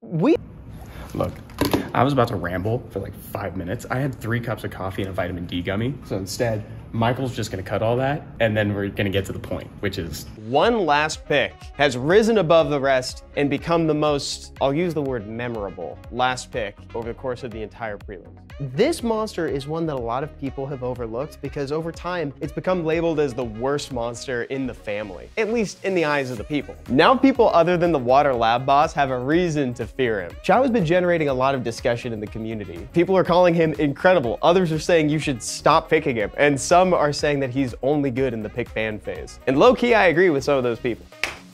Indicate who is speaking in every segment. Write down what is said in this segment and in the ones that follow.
Speaker 1: Look, I was about to ramble for like 5 minutes. I had 3 cups of coffee and a vitamin D gummy. So instead, Michael's just gonna cut all that, and then we're gonna get to the point, which is...
Speaker 2: One last pick has risen above the rest and become the most, I'll use the word memorable, last pick over the course of the entire prelims. This monster is one that a lot of people have overlooked because over time, it's become labeled as the worst monster in the family, at least in the eyes of the people. Now people other than the water lab boss have a reason to fear him. Chao has been generating a lot of discussion in the community. People are calling him incredible. Others are saying you should stop picking him. And some are saying that he's only good in the pick ban phase. And low-key, I agree with some of those people.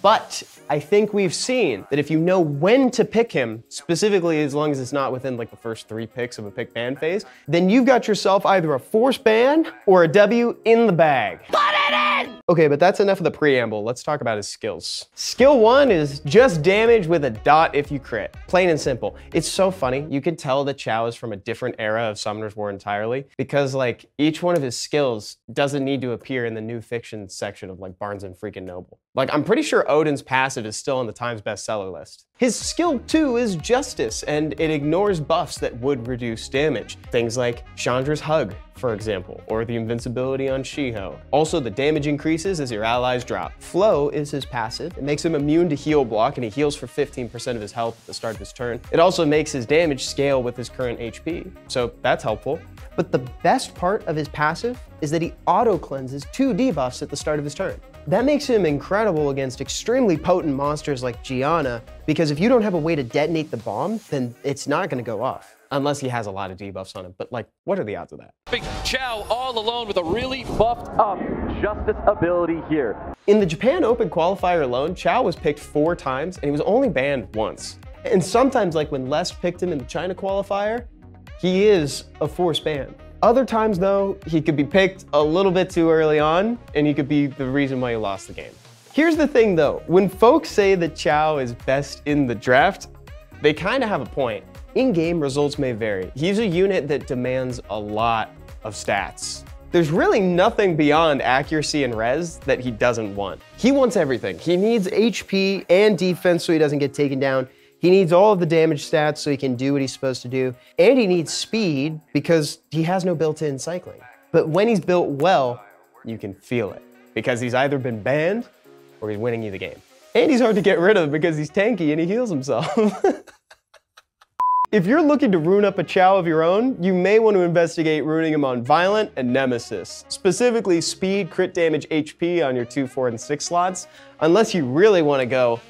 Speaker 2: But I think we've seen that if you know when to pick him, specifically as long as it's not within like the first 3 picks of a pick ban phase, then you've got yourself either a force ban or a W in the bag. Put it in! Okay, but that's enough of the preamble. Let's talk about his skills. Skill 1 is just damage with a dot if you crit. Plain and simple. It's so funny. You can tell that Chao is from a different era of Summoner's War entirely because like each one of his skills doesn't need to appear in the new fiction section of like Barnes and freaking Noble. Like I'm pretty sure Odin's passive is still on the Times bestseller list. His skill 2 is Justice, and it ignores buffs that would reduce damage. Things like Chandra's Hug, for example, or the invincibility on Shiho. Also, the damage increases as your allies drop. Flow is his passive. It makes him immune to heal block, and he heals for 15% of his health at the start of his turn. It also makes his damage scale with his current HP, so that's helpful. But the best part of his passive is that he auto-cleanses 2 debuffs at the start of his turn. That makes him incredible against extremely potent monsters like Gianna, because if you don't have a way to detonate the bomb, then it's not gonna go off. Unless he has a lot of debuffs on him, but like, what are the odds of that?
Speaker 3: Big Chao all alone with a really buffed up Justice ability here.
Speaker 2: In the Japan Open qualifier alone, Chao was picked 4 times and he was only banned once. And sometimes, like when Les picked him in the China qualifier, he is a force ban. Other times though, he could be picked a little bit too early on and he could be the reason why you lost the game. Here's the thing though, when folks say that Chao is best in the draft, they kind of have a point. In-game results may vary. He's a unit that demands a lot of stats. There's really nothing beyond accuracy and res that he doesn't want. He wants everything. He needs HP and defense so he doesn't get taken down. He needs all of the damage stats so he can do what he's supposed to do. And he needs speed because he has no built-in cycling. But when he's built well, you can feel it because he's either been banned or he's winning you the game. And he's hard to get rid of because he's tanky and he heals himself. If you're looking to rune up a Chao of your own, you may want to investigate runing him on Violent and Nemesis, specifically speed, crit damage, HP on your 2, 4, and 6 slots, unless you really want to go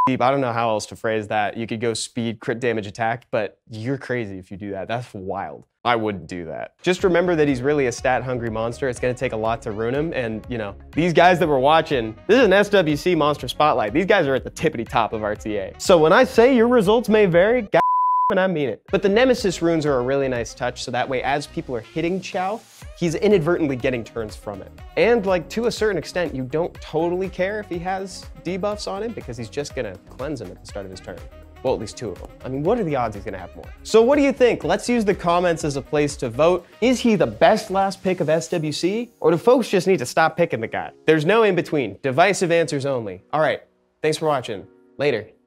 Speaker 2: deep. I don't know how else to phrase that. You could go speed, crit damage, attack, but you're crazy if you do that. That's wild. I wouldn't do that. Just remember that he's really a stat-hungry monster. It's gonna take a lot to ruin him, and you know, these guys that we're watching, this is an SWC monster spotlight. These guys are at the tippity top of RTA. So when I say your results may vary, and I mean it. But the Nemesis runes are a really nice touch, so that way as people are hitting Chao, he's inadvertently getting turns from it. And like to a certain extent, you don't totally care if he has debuffs on him because he's just gonna cleanse him at the start of his turn. Well, at least 2 of them. I mean, what are the odds he's gonna have more? So what do you think? Let's use the comments as a place to vote. Is he the best last pick of SWC? Or do folks just need to stop picking the guy? There's no in between. Divisive answers only. All right, thanks for watching. Later.